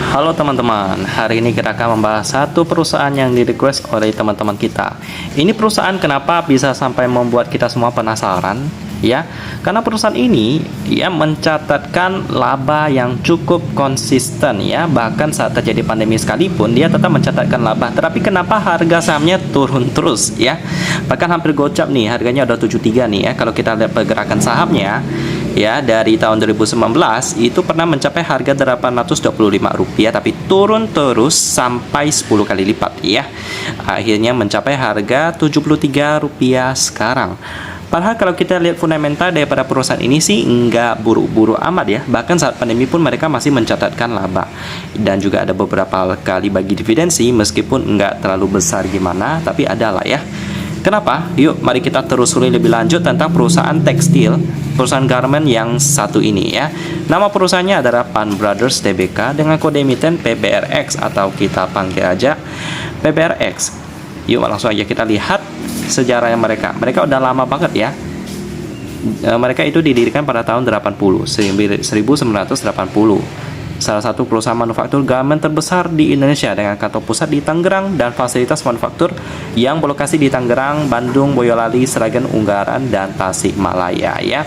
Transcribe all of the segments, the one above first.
Halo teman-teman, hari ini kita akan membahas satu perusahaan yang di-request oleh teman-teman kita. Ini perusahaan kenapa bisa sampai membuat kita semua penasaran? Ya, karena perusahaan ini ya mencatatkan laba yang cukup konsisten ya, bahkan saat terjadi pandemi sekalipun dia tetap mencatatkan laba. Tetapi kenapa harga sahamnya turun terus ya? Bahkan hampir gocap nih, harganya udah 73 nih ya. Kalau kita lihat pergerakan sahamnya ya, dari tahun 2019 itu pernah mencapai harga Rp825 tapi turun terus sampai 10 kali lipat ya. Akhirnya mencapai harga Rp73 sekarang. Padahal kalau kita lihat fundamental daripada perusahaan ini sih nggak buru-buru amat ya. Bahkan saat pandemi pun mereka masih mencatatkan laba. Dan juga ada beberapa kali bagi dividen sih, meskipun nggak terlalu besar gimana, tapi ada lah ya. Kenapa? Yuk mari kita telusuri lebih lanjut tentang perusahaan tekstil, perusahaan garment yang satu ini ya. Nama perusahaannya adalah Pan Brothers Tbk dengan kode emiten PBRX atau kita panggil aja PBRX. Yuk langsung aja kita lihat sejarahnya mereka. Mereka udah lama banget ya. Mereka itu didirikan pada tahun 1980. Salah satu perusahaan manufaktur garment terbesar di Indonesia dengan kantor pusat di Tangerang dan fasilitas manufaktur yang berlokasi di Tangerang, Bandung, Boyolali, Sragen, Ungaran, dan Tasikmalaya ya.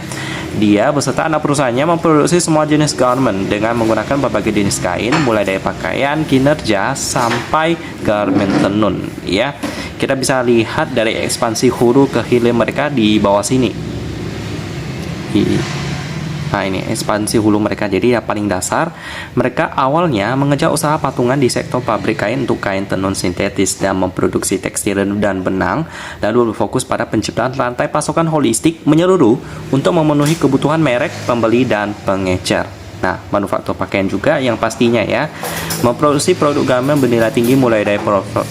Dia beserta anak perusahaannya memproduksi semua jenis garment dengan menggunakan berbagai jenis kain, mulai dari pakaian, kinerja, sampai garment tenun ya. Kita bisa lihat dari ekspansi hulu ke hilir mereka di bawah sini. Nah ini ekspansi hulu mereka. Jadi yang paling dasar, mereka awalnya mengejar usaha patungan di sektor pabrik kain untuk kain tenun sintetis dan memproduksi tekstil dan benang, lalu berfokus pada penciptaan rantai pasokan holistik menyeluruh untuk memenuhi kebutuhan merek, pembeli, dan pengecer. Nah, manufaktur pakaian juga yang pastinya ya, memproduksi produk garment bernilai tinggi mulai dari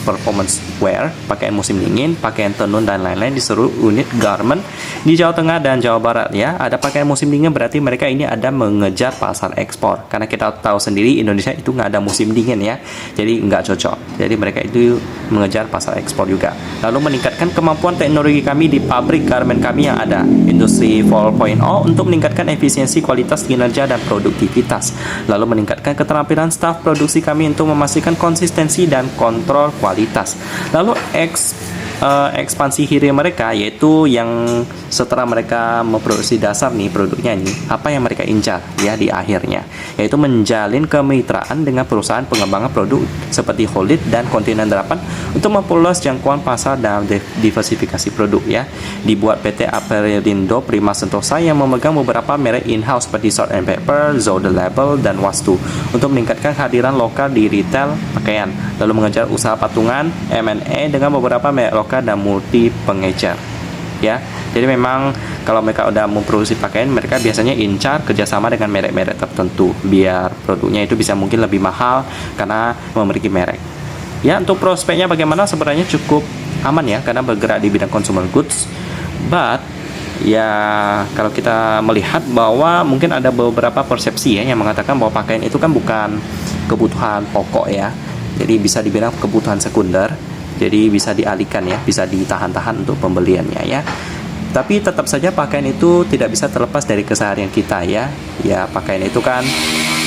performance wear, pakaian musim dingin, pakaian tenun, dan lain-lain di seluruh unit garment di Jawa Tengah dan Jawa Barat ya. Ada pakaian musim dingin berarti mereka ini ada mengejar pasar ekspor, karena kita tahu sendiri Indonesia itu nggak ada musim dingin ya, jadi nggak cocok. Jadi mereka itu mengejar pasar ekspor juga. Lalu meningkatkan kemampuan teknologi kami di pabrik garment kami yang ada, Industri 4.0, untuk meningkatkan efisiensi, kualitas, kinerja, dan produktivitas. Lalu meningkatkan keterampilan staf produksi kami untuk memastikan konsistensi dan kontrol kualitas. Lalu ekspansi hilir mereka, yaitu yang setelah mereka memproduksi dasar nih produknya ini, apa yang mereka incar ya di akhirnya, yaitu menjalin kemitraan dengan perusahaan pengembangan produk seperti Holit dan Kontinen 8 untuk memperluas jangkauan pasar dan diversifikasi produk ya. Dibuat PT Aperindo Prima Sentosa yang memegang beberapa merek in-house seperti Salt and Pepper, Zode Label, dan Wastu untuk meningkatkan kehadiran lokal di retail pakaian. Lalu mengejar usaha patungan M&A dengan beberapa merek lokal dan multi pengecer ya. Jadi memang kalau mereka udah memproduksi pakaian, mereka biasanya incar kerjasama dengan merek-merek tertentu biar produknya itu bisa mungkin lebih mahal karena memiliki merek ya. Untuk prospeknya bagaimana? Sebenarnya cukup aman ya, karena bergerak di bidang consumer goods, but ya kalau kita melihat bahwa mungkin ada beberapa persepsi ya yang mengatakan bahwa pakaian itu kan bukan kebutuhan pokok ya, jadi bisa dibilang kebutuhan sekunder, jadi bisa dialihkan ya, bisa ditahan-tahan untuk pembeliannya ya. Tapi tetap saja pakaian itu tidak bisa terlepas dari keseharian kita ya. Ya pakaian itu kan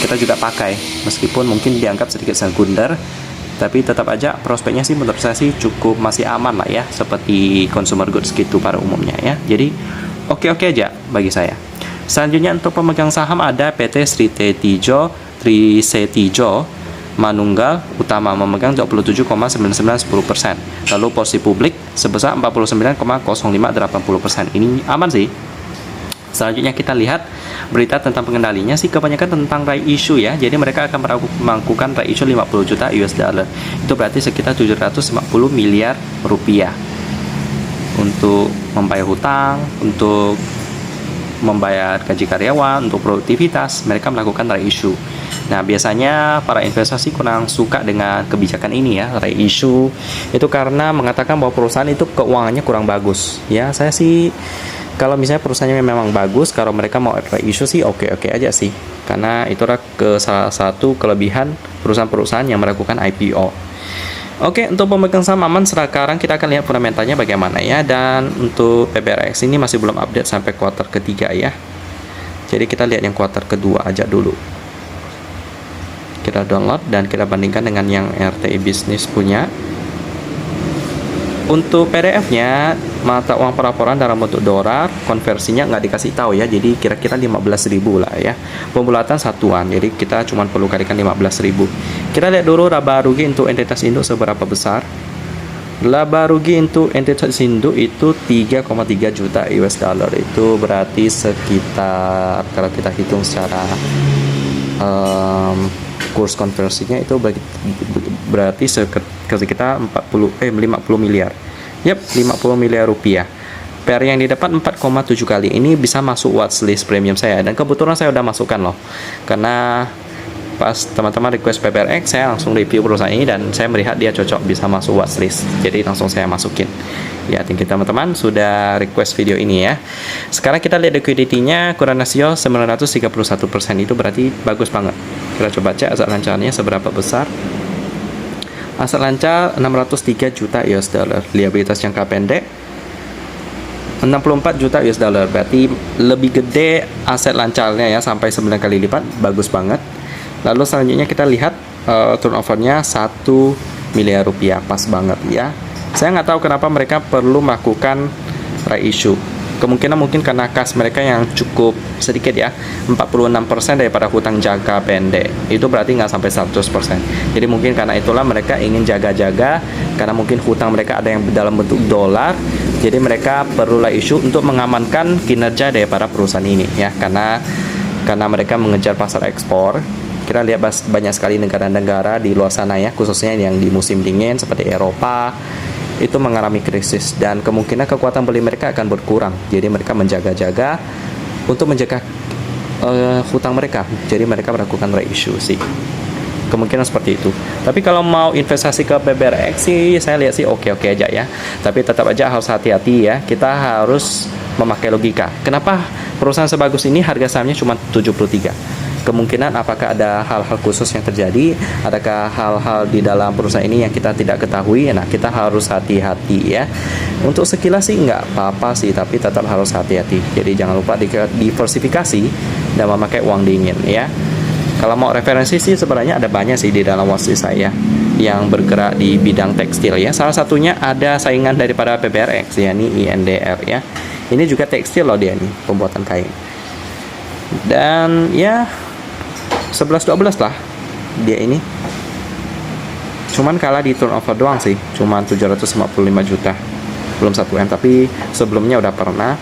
kita juga pakai, meskipun mungkin dianggap sedikit sekunder, tapi tetap aja prospeknya sih menurut saya sih cukup masih aman lah ya, seperti consumer goods gitu pada umumnya ya. Jadi oke-oke aja bagi saya. Selanjutnya untuk pemegang saham ada PT Sri Trisetijo Manunggal Utama memegang 27,9910%. Lalu porsi publik sebesar 49,0580%. Ini aman sih. Selanjutnya kita lihat berita tentang pengendalinya sih kebanyakan tentang right issue ya. Jadi mereka akan melakukan right issue 50 juta US dollar. Itu berarti sekitar 750 miliar rupiah untuk membayar hutang, untuk membayar gaji karyawan, untuk produktivitas. Mereka melakukan right issue. Nah biasanya para investasi kurang suka dengan kebijakan ini ya, right issue itu, karena mengatakan bahwa perusahaan itu keuangannya kurang bagus ya. Saya sih kalau misalnya perusahaannya memang bagus, kalau mereka mau right issue sih oke-oke aja sih, karena itulah salah satu kelebihan perusahaan-perusahaan yang melakukan IPO. Oke, untuk pemegang saham aman, sekarang kita akan lihat fundamentalnya bagaimana ya. Dan untuk PBRX ini masih belum update sampai kuartal ketiga ya. Jadi kita lihat yang kuartal kedua aja dulu. Kita download dan kita bandingkan dengan yang RTI Bisnis punya. Untuk PDF-nya, mata uang pelaporan dalam bentuk dolar, konversinya nggak dikasih tahu ya, jadi kira-kira 15.000 lah ya. Pembulatan satuan, jadi kita cuma perlu kalikan 15.000. Kita lihat dulu laba rugi untuk entitas induk seberapa besar. Laba rugi untuk entitas induk itu 3,3 juta US dollar. Itu berarti sekitar, kalau kita hitung secara kurs konversinya itu berarti sekitar 50 miliar. Yap, 50 miliar rupiah. PR yang didapat 4,7 kali. Ini bisa masuk watchlist premium saya, dan kebetulan saya udah masukkan loh. Karena pas teman-teman request PPRX, saya langsung review perusahaan ini dan saya melihat dia cocok bisa masuk watchlist. Jadi langsung saya masukin. Ya, thank you teman-teman sudah request video ini ya. Sekarang kita lihat liquidity-nya, kurang rasio 931%, itu berarti bagus banget. Kita coba cek aset lancarnya seberapa besar. Aset lancar 603 juta US dollar. Liabilitas jangka pendek 64 juta US dollar. Berarti lebih gede aset lancarnya ya, sampai 9 kali lipat, bagus banget. Lalu selanjutnya kita lihat turnover-nya 1 miliar rupiah, pas banget ya. Saya nggak tahu kenapa mereka perlu melakukan reissue. Kemungkinan mungkin karena kas mereka yang cukup sedikit ya, 46% daripada hutang jangka pendek. Itu berarti nggak sampai 100%. Jadi mungkin karena itulah mereka ingin jaga-jaga, karena mungkin hutang mereka ada yang dalam bentuk dolar. Jadi mereka perlu reissue untuk mengamankan kinerja daripada perusahaan ini ya, karena mereka mengejar pasar ekspor. Kita lihat banyak sekali negara-negara di luar sana ya, khususnya yang di musim dingin seperti Eropa, itu mengalami krisis dan kemungkinan kekuatan beli mereka akan berkurang. Jadi mereka menjaga-jaga untuk menjaga hutang mereka. Jadi mereka melakukan reissue sih. Kemungkinan seperti itu. Tapi kalau mau investasi ke PPRX sih, saya lihat sih oke-oke aja ya. Tapi tetap aja harus hati-hati ya. Kita harus memakai logika. Kenapa perusahaan sebagus ini harga sahamnya cuma 73? Kemungkinan apakah ada hal-hal khusus yang terjadi, adakah hal-hal di dalam perusahaan ini yang kita tidak ketahui. Nah, kita harus hati-hati ya. Untuk sekilas sih nggak apa-apa sih, tapi tetap harus hati-hati. Jadi jangan lupa diversifikasi dan memakai uang dingin ya. Kalau mau referensi sih sebenarnya ada banyak sih di dalam watchlist saya yang bergerak di bidang tekstil ya. Salah satunya ada saingan daripada PPRX yakni INDR ya. Ini juga tekstil loh dia nih, pembuatan kain. Dan ya 11-12 lah dia ini. Cuman kalah di turnover doang sih, cuman 755 juta, belum 1M, tapi sebelumnya udah pernah.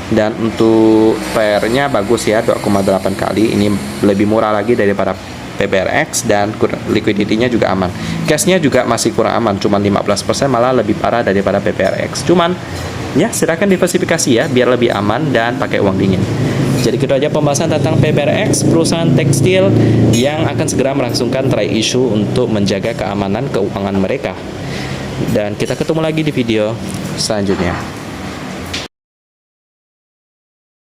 Dan untuk PR-nya bagus ya, 2,8 kali. Ini lebih murah lagi daripada PPRX dan liquidity-nya juga aman. Cash-nya juga masih kurang aman, cuman 15%, malah lebih parah daripada PPRX. Cuman ya silakan diversifikasi ya, biar lebih aman dan pakai uang dingin. Jadi itu aja pembahasan tentang PPRX, perusahaan tekstil yang akan segera melangsungkan reissue untuk menjaga keamanan keuangan mereka. Dan kita ketemu lagi di video selanjutnya.